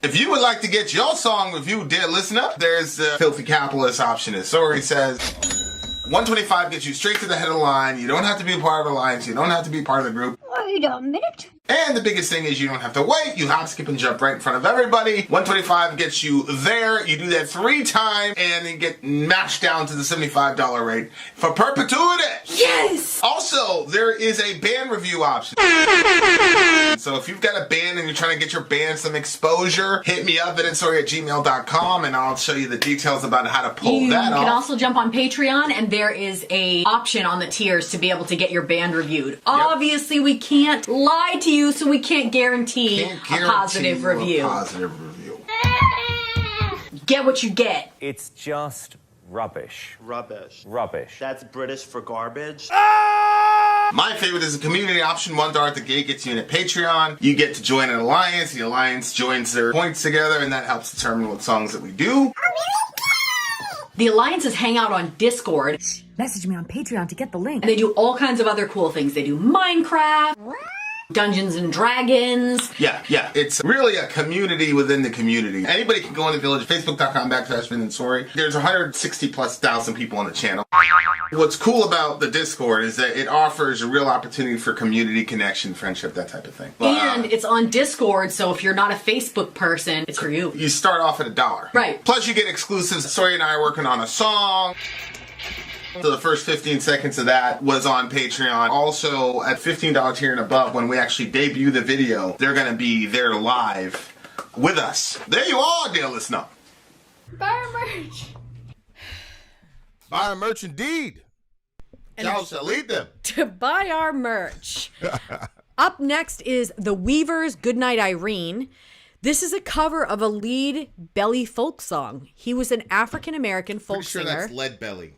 If you would like to get your song reviewed, dear listener, there's the filthy capitalist option. As Sori says, 125 gets you straight to the head of the line. You don't have to be a part of the alliance. You don't have to be part of the group. Wait a minute. And the biggest thing is you don't have to wait. You hop, skip, and jump right in front of everybody. 125 gets you there. You do that 3 times, and then get mashed down to the $75 rate for perpetuity. Yes! Also, there is a band review option. So if you've got a band and you're trying to get your band some exposure, hit me up at vinsori@gmail.com, and I'll show you the details about how to pull that off. You can also jump on Patreon, and there is a option on the tiers to be able to get your band reviewed. Yep. Obviously, we can't lie to you, so we can't guarantee a positive review. Get what you get. It's just rubbish. Rubbish. Rubbish. That's British for garbage. My favorite is the community option. $1 at the gate gets you in at Patreon. You get to join an alliance. The alliance joins their points together, and that helps determine what songs that we do. The alliances hang out on Discord. Message me on Patreon to get the link. And they do all kinds of other cool things. They do Minecraft, Dungeons and Dragons. Yeah. It's really a community within the community. Anybody can go in the village, facebook.com/Vin and Sori. There's 160,000+ people on the channel. What's cool about the Discord is that it offers a real opportunity for community connection, friendship, that type of thing. And it's on Discord, so if you're not a Facebook person, it's for you. You start off at $1. Right. Plus you get exclusives. Sori and I are working on a song. So the first 15 seconds of that was on Patreon. Also, at $15 tier and above, when we actually debut the video, they're going to be there live with us. There you are, dear listener. Buy our merch. Buy our merch indeed. Thou shalt lead them. To buy our merch. Up next is The Weavers' Goodnight Irene. This is a cover of a lead belly folk song. He was an African-American folk singer. Pretty sure that's Lead Belly.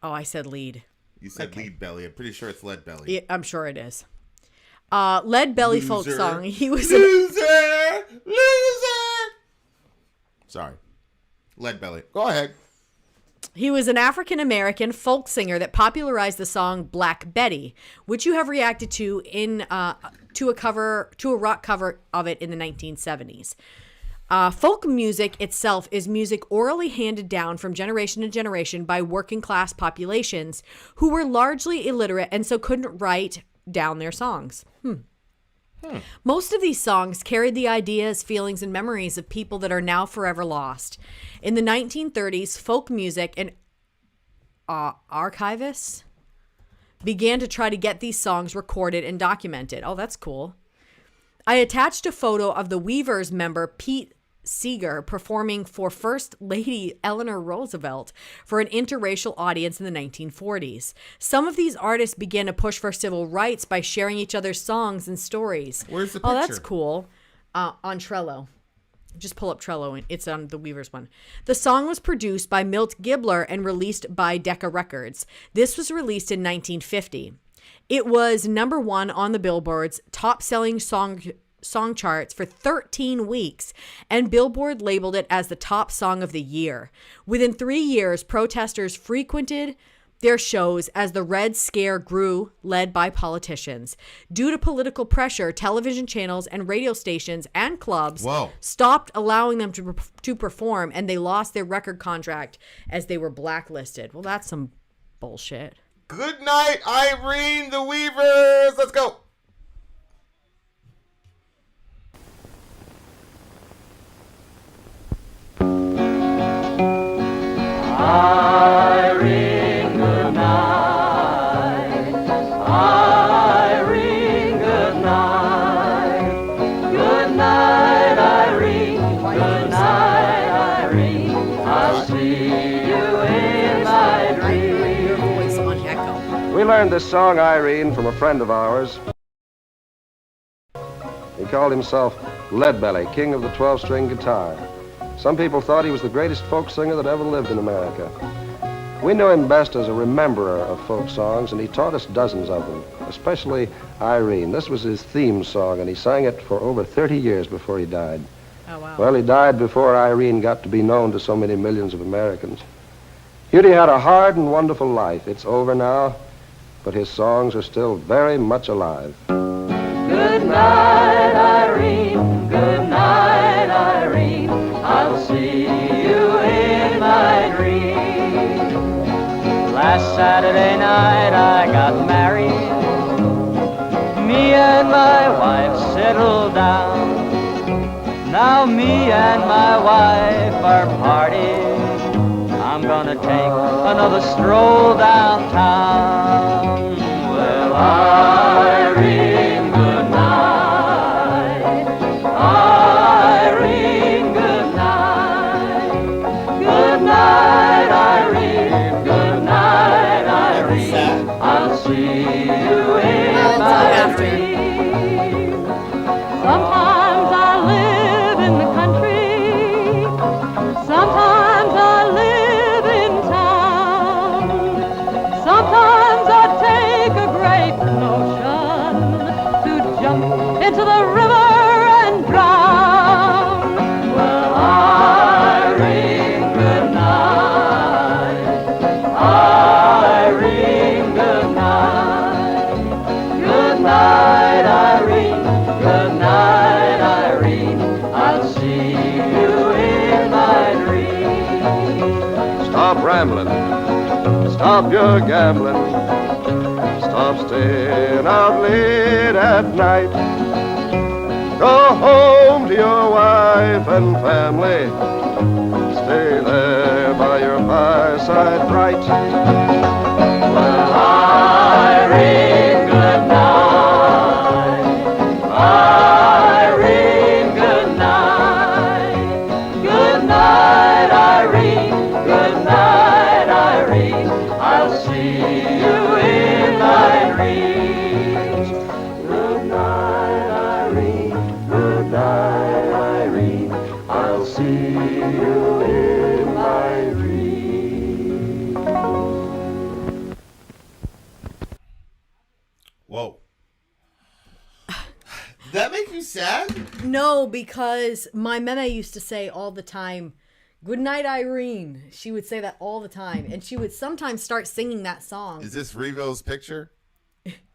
Oh, I said lead. You said lead belly. I'm pretty sure it's Lead Belly. Yeah, I'm sure it is. Lead belly folk song. He was loser. Sorry. Lead Belly. Go ahead. He was an African-American folk singer that popularized the song Black Betty, which you have reacted to in to a rock cover of it in the 1970s. Folk music itself is music orally handed down from generation to generation by working class populations who were largely illiterate and so couldn't write down their songs. Most of these songs carried the ideas, feelings, and memories of people that are now forever lost. In the 1930s, folk music and archivists began to try to get these songs recorded and documented. Oh, that's cool. I attached a photo of the Weavers member Pete Seeger performing for First Lady Eleanor Roosevelt for an interracial audience in the 1940s. Some of these artists began to push for civil rights by sharing each other's songs and stories. Where's the picture? Oh, that's cool. On Trello. Just pull up Trello, and it's on the Weavers one. The song was produced by Milt Gibbler and released by Decca Records. This was released in 1950. It was #1 on the Billboard's top-selling song charts for 13 weeks, and Billboard labeled it as the top song of the year. Within 3 years, protesters frequented their shows as the Red Scare grew, led by politicians. Due to political pressure, television channels and radio stations and clubs stopped allowing them to perform, and they lost their record contract as they were blacklisted. Well, that's some bullshit. Goodnight, Irene, the Weavers. Let's go. Irene, good night. Irene, good night. Good night, Irene. Good night, Irene. I'll see you in my dreams. Voice on echo. We learned this song, Irene, from a friend of ours. He called himself Leadbelly, king of the 12-string guitar. Some people thought he was the greatest folk singer that ever lived in America. We knew him best as a rememberer of folk songs, and he taught us dozens of them, especially Irene. This was his theme song, and he sang it for over 30 years before he died. Oh, wow. Well, he died before Irene got to be known to so many millions of Americans. Hughie had a hard and wonderful life. It's over now, but his songs are still very much alive. Good night, Irene. Good night, Irene. see you in my dreams. Last Saturday night I got married. Me and my wife settled down. Now me and my wife are partying. I'm gonna take another stroll downtown. Well, Irene, good night. Irene, good night. Good night, Irene. Good night, Irene. I'll see you in my dreams. Sometimes I live in the country. Sometimes I live in town. Sometimes I take a great notion to jump into the river and drown. Well, Irene, good night. Irene, good night. Good night, Irene. Good night, Irene. I'll see you in my dreams. Stop rambling. Stop your gambling. Stop staying out late at night. Go home to your wife and family. Stay there by your fireside bright. Well, Irene, good night. Irene, good night. Good night, Irene. Good night, Irene. I'll see you in my dreams. Good night, Irene. Good night, Irene. I'll see you in my dreams. Whoa. Did that make you sad? No, because my meme used to say all the time, "Good night, Irene." She would say that all the time, and she would sometimes start singing that song. Is this Revo's picture?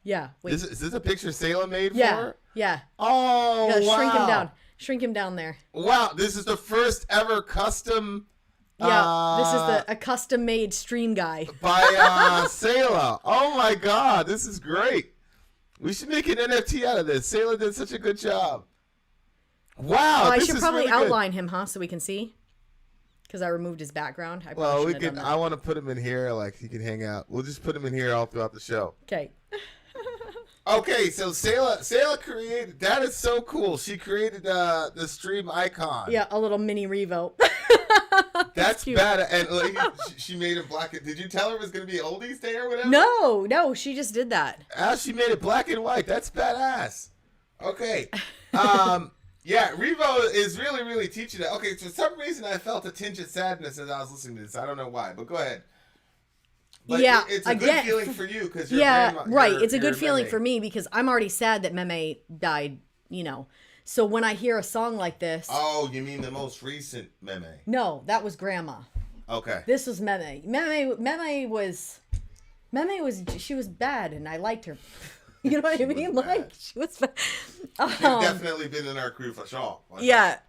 Yeah, wait. Is this a picture Salem made for yeah, her? yeah. Oh, You gotta wow. shrink him down there. Wow, this is the first ever custom Yeah, this is a custom-made stream guy. by Sayla. Oh my god, this is great. We should make an NFT out of this. Sayla did such a good job. Wow, I this should is probably really good. outline him, huh, so we can see. Because I removed his background. I Well, we shouldn't have can. done I that. want to put him in here, like he can hang out. We'll just put him in here all throughout the show. Okay. Okay, so Sayla created. That is so cool. She created the stream icon. Yeah, a little mini Revo. That's cute. bad. And like, she made it black. Did you tell her it was gonna be oldies day or whatever? No, she just did that. She made it black and white. That's badass. Okay. Yeah, Revo is really, really teaching it. Okay, for some reason I felt a tinge of sadness as I was listening to this. I don't know why, but go ahead. But yeah, it's a good feeling for you because right. It's a good feeling Meme. for me because I'm already sad that Meme died. So when I hear a song like this, Oh, you mean the most recent meme? no, that was Grandma. Okay. This was Meme. Meme was she was bad and I liked her. You know what I mean? Like she was bad. You've definitely been in our crew for sure. Yeah.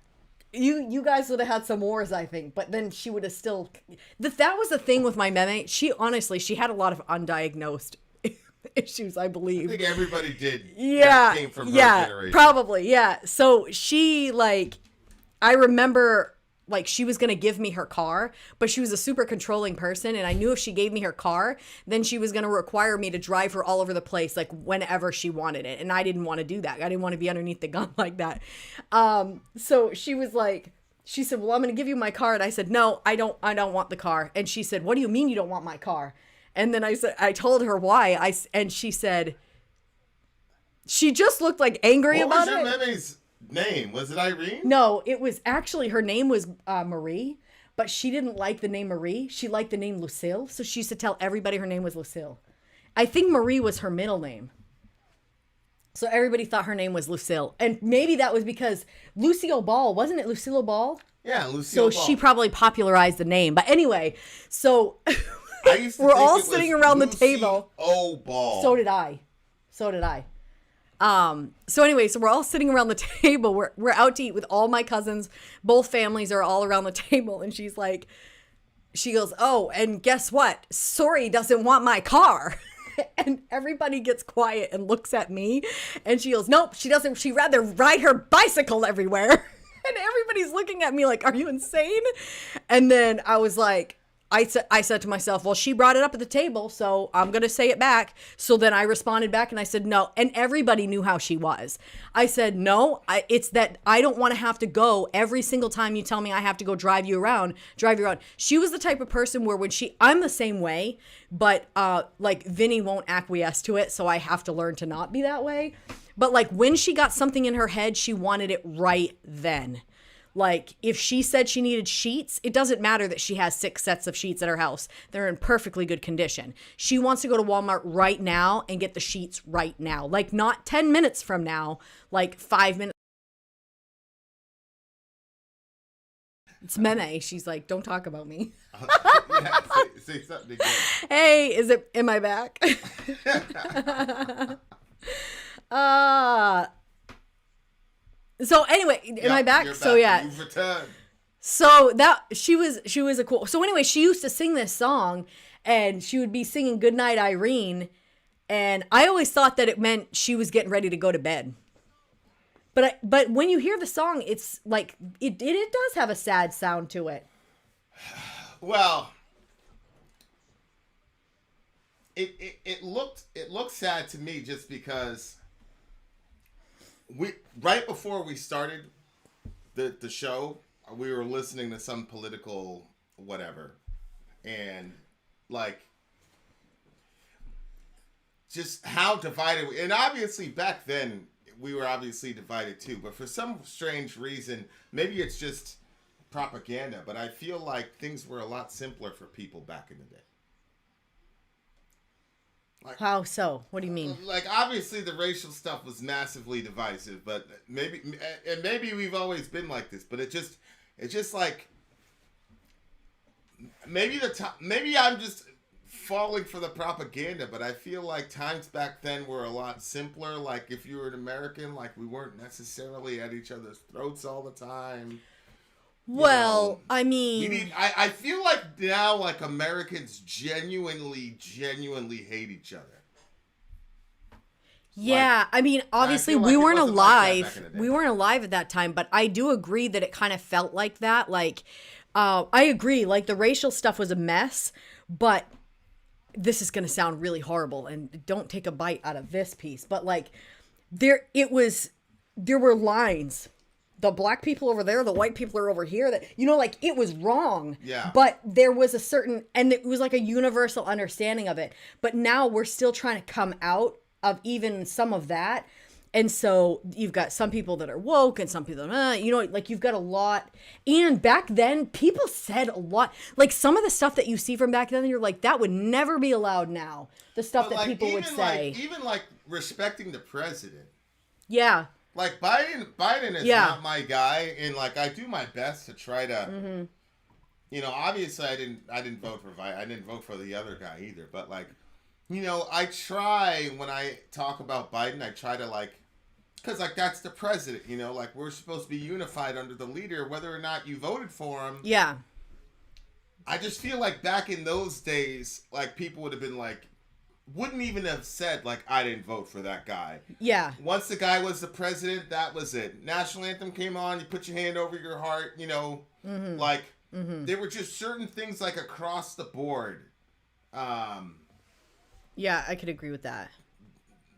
You guys would have had some wars, I think, but then she would have still. That was the thing with my Meme. She had a lot of undiagnosed issues, I believe. I think everybody did. Yeah, That came from her yeah, generation. probably, yeah. So she I remember she was gonna give me her car, but she was a super controlling person, and I knew if she gave me her car, then she was gonna require me to drive her all over the place, whenever she wanted it, and I didn't want to do that. I didn't want to be underneath the gun like that. So she was she said, "Well, I'm gonna give you my car," and I said, "No, I don't want the car." And she said, "What do you mean you don't want my car?" And then I told her why. And she said, she just looked angry about it. What was your meme's name? Was it Irene? No, it was actually, her name was Marie, but she didn't like the name Marie. She liked the name Lucille, so she used to tell everybody her name was Lucille. I think Marie was her middle name. So everybody thought her name was Lucille. And maybe that was because Lucille Ball, wasn't it Lucille Ball? Yeah, Lucille So Ball. she probably popularized the name. But anyway, so I used to we're think all it was sitting around the Lucy table. Oh, Ball. So did I. So anyway, so we're all sitting around the table. We're out to eat with all my cousins. Both families are all around the table. And she goes, oh, and guess what? Sori doesn't want my car. And everybody gets quiet and looks at me. And she goes, nope, she doesn't. She'd rather ride her bicycle everywhere. And everybody's looking at me like, are you insane? And then I was like, I said to myself, well, she brought it up at the table, so I'm going to say it back. So then I responded back and I said, no. And everybody knew how she was. I said, no, it's that I don't want to have to go every single time you tell me I have to go drive you around. She was the type of person where I'm the same way, but like Vinny won't acquiesce to it. So I have to learn to not be that way. But like when she got something in her head, she wanted it right then. Like, if she said she needed sheets, it doesn't matter that she has 6 sets of sheets at her house. They're in perfectly good condition. She wants to go to Walmart right now and get the sheets right now. Like, not 10 minutes from now, like 5 minutes. It's Meme. She's like, don't talk about me. Yeah, say something again. Hey, am I back? So anyway, am I back? So yeah. You've returned. So that she was a cool. So anyway, she used to sing this song, and she would be singing "Goodnight Irene," and I always thought that it meant she was getting ready to go to bed. But when you hear the song, it's like it does have a sad sound to it. Well, it looked sad to me just because. Right before we started the show, we were listening to some political whatever, and like just how divided and obviously back then we were obviously divided too, but for some strange reason, maybe it's just propaganda, but I feel like things were a lot simpler for people back in the day. Like, how so? What do you mean? Like, obviously the racial stuff was massively divisive, but maybe we've always been like this, but it just like maybe I'm just falling for the propaganda, but I feel like times back then were a lot simpler. Like, if you were an American, like, we weren't necessarily at each other's throats all the time. Well, I mean, I feel like now, like, Americans genuinely hate each other. Yeah, like, I mean, obviously I feel like we weren't alive. Like we weren't alive at that time, but I do agree that it kind of felt like that. Like, I agree. Like, the racial stuff was a mess, but this is going to sound really horrible, and don't take a bite out of this piece. But like, there were lines. The black people over there, the white people are over here. That, you know, like, it was wrong. Yeah. But there was a certain, and it was like a universal understanding of it. But now we're still trying to come out of even some of that. And so you've got some people that are woke and some people, you know, like, you've got a lot. And back then, people said a lot. Like, some of the stuff that you see from back then, you're like, that would never be allowed now. The stuff that people would say. Even like respecting the president. Yeah. Like, Biden is not my guy, and like, I do my best to try to, you know, obviously I didn't vote for Biden. I didn't vote for the other guy either. But like, you know, I try when I talk about Biden, I try to like, because like, that's the president, you know, like, we're supposed to be unified under the leader, whether or not you voted for him. Yeah. I just feel like back in those days, like, people would have been like, wouldn't even have said, like, I didn't vote for that guy. Yeah. Once the guy was the president, that was it. National anthem came on, you put your hand over your heart, you know, like, there were just certain things, like, across the board. Yeah, I could agree with that.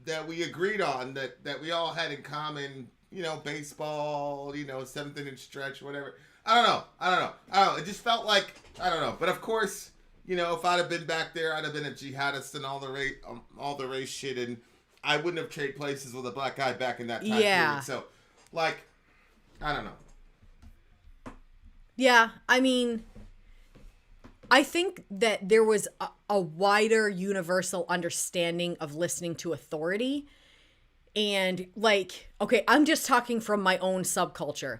That we agreed on, that we all had in common, you know, baseball, you know, 7th inning stretch, whatever. I don't know. It just felt like, I don't know. But of course, you know, if I'd have been back there, I'd have been a jihadist and all the race shit, and I wouldn't have traded places with a black guy back in that time period. So, like, I don't know. Yeah, I mean, I think that there was a wider universal understanding of listening to authority. And like, okay, I'm just talking from my own subculture.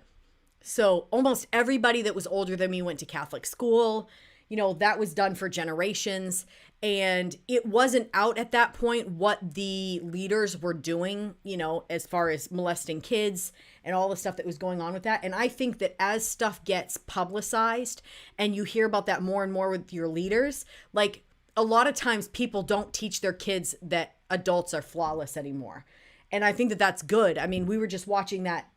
So almost everybody that was older than me went to Catholic school. You know, that was done for generations. And it wasn't out at that point what the leaders were doing, you know, as far as molesting kids and all the stuff that was going on with that. And I think that as stuff gets publicized and you hear about that more and more with your leaders, like a lot of times people don't teach their kids that adults are flawless anymore. And I think that that's good. I mean, we were just watching that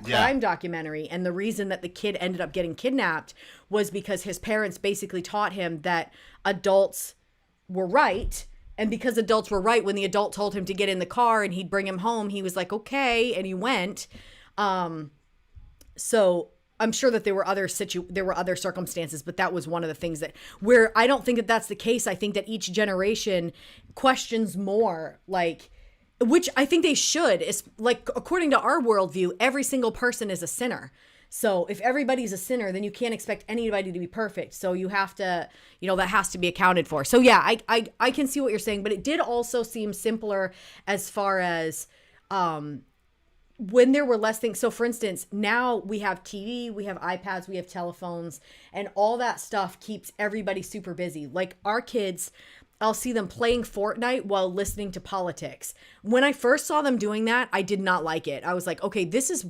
crime documentary, and the reason that the kid ended up getting kidnapped was because his parents basically taught him that adults were right, and because adults were right, when the adult told him to get in the car and he'd bring him home, he was like, okay, and he went. So I'm sure that there were other circumstances, but that was one of the things that where I don't think that that's the case. I think that each generation questions more, like, which I think they should. Is like, according to our worldview, every single person is a sinner. So if everybody's a sinner, then you can't expect anybody to be perfect. So you have to, you know, that has to be accounted for. So yeah, I can see what you're saying, but it did also seem simpler as far as when there were less things. So for instance, now we have TV, we have iPads, we have telephones, and all that stuff keeps everybody super busy. Like our kids, I'll see them playing Fortnite while listening to politics. When I first saw them doing that, I did not like it. I was like, okay, this is,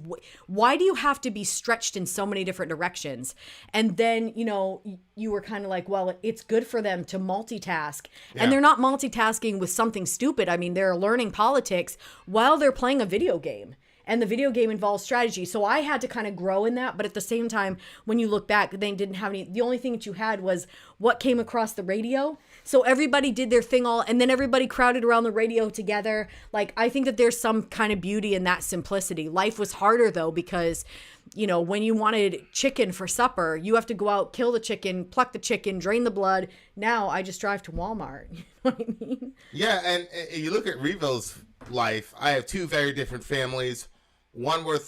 why do you have to be stretched in so many different directions? And then, you know, you were kind of like, well, it's good for them to multitask. Yeah. And they're not multitasking with something stupid. I mean, they're learning politics while they're playing a video game. And the video game involves strategy. So I had to kind of grow in that. But at the same time, when you look back, they didn't have any, the only thing that you had was what came across the radio. So everybody did their thing and then everybody crowded around the radio together. Like, I think that there's some kind of beauty in that simplicity. Life was harder though, because, you know, when you wanted chicken for supper, you have to go out, kill the chicken, pluck the chicken, drain the blood. Now I just drive to Walmart. You know what I mean? Yeah. And you look at Revo's life. I have two very different families. One were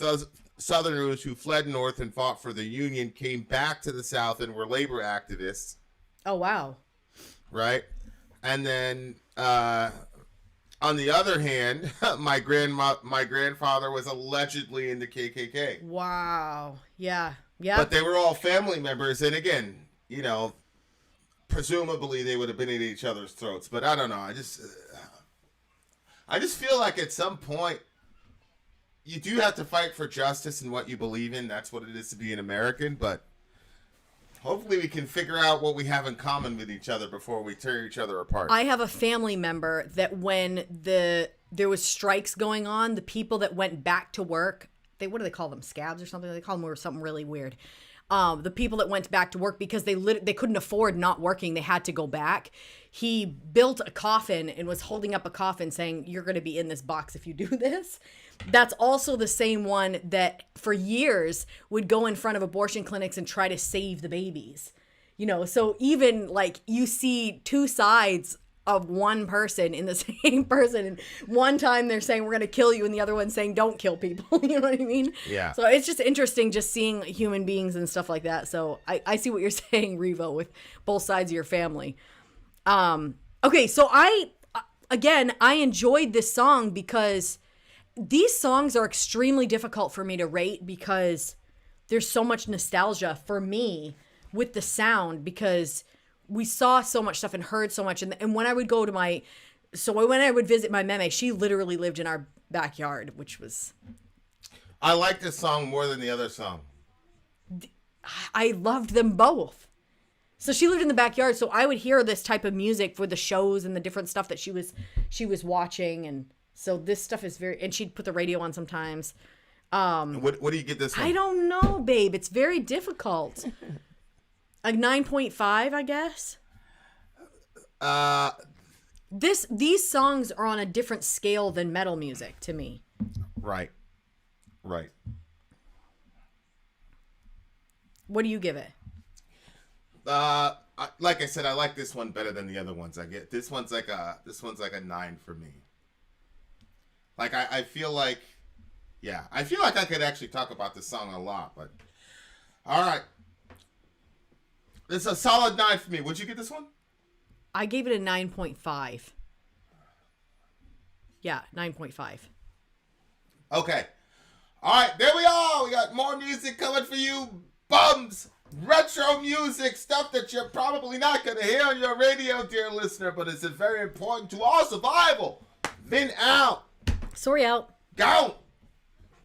Southerners who fled north and fought for the Union, came back to the South and were labor activists. Oh, wow. Right? And then, on the other hand, my grandfather was allegedly in the KKK. Wow. Yeah. Yeah. But they were all family members. And again, you know, presumably they would have been at each other's throats. But I don't know. I just feel like at some point, you do have to fight for justice and what you believe in. That's what it is to be an American. But hopefully we can figure out what we have in common with each other before we tear each other apart. I have a family member that when there was strikes going on, the people that went back to work, what do they call them? Scabs or something? They call them something really weird. The people that went back to work because they couldn't afford not working, they had to go back. He built a coffin and was holding up a coffin saying, "You're going to be in this box if you do this." That's also the same one that for years would go in front of abortion clinics and try to save the babies. You know, so even like you see two sides of one person in the same person. And one time they're saying, "We're going to kill you," and the other one saying, "Don't kill people." You know what I mean? Yeah. So it's just interesting just seeing human beings and stuff like that. So I see what you're saying, Revo, with both sides of your family. Okay, so I enjoyed this song because these songs are extremely difficult for me to rate because there's so much nostalgia for me with the sound because we saw so much stuff and heard so much. And when I would go to when I would visit my meme, she literally lived in our backyard, which was... I like this song more than the other song. I loved them both. So she lived in the backyard, so I would hear this type of music for the shows and the different stuff that she was watching, and so this stuff is very. And she'd put the radio on sometimes. What do you get this one? I don't know, babe. It's very difficult. A 9.5, I guess. These songs are on a different scale than metal music to me. Right. What do you give it? Like I said, I like this one better than the other ones. I get this one's like a 9 for me. Like I feel like I could actually talk about this song a lot, but all right. It's a solid 9 for me. Would you get this one? I gave it a 9.5. Yeah, 9.5. Okay. All right, there we are. We got more music coming for you bums. retro music, stuff that you're probably not going to hear on your radio, dear listener, but is very important to our survival. Vin out. Sori out. Go.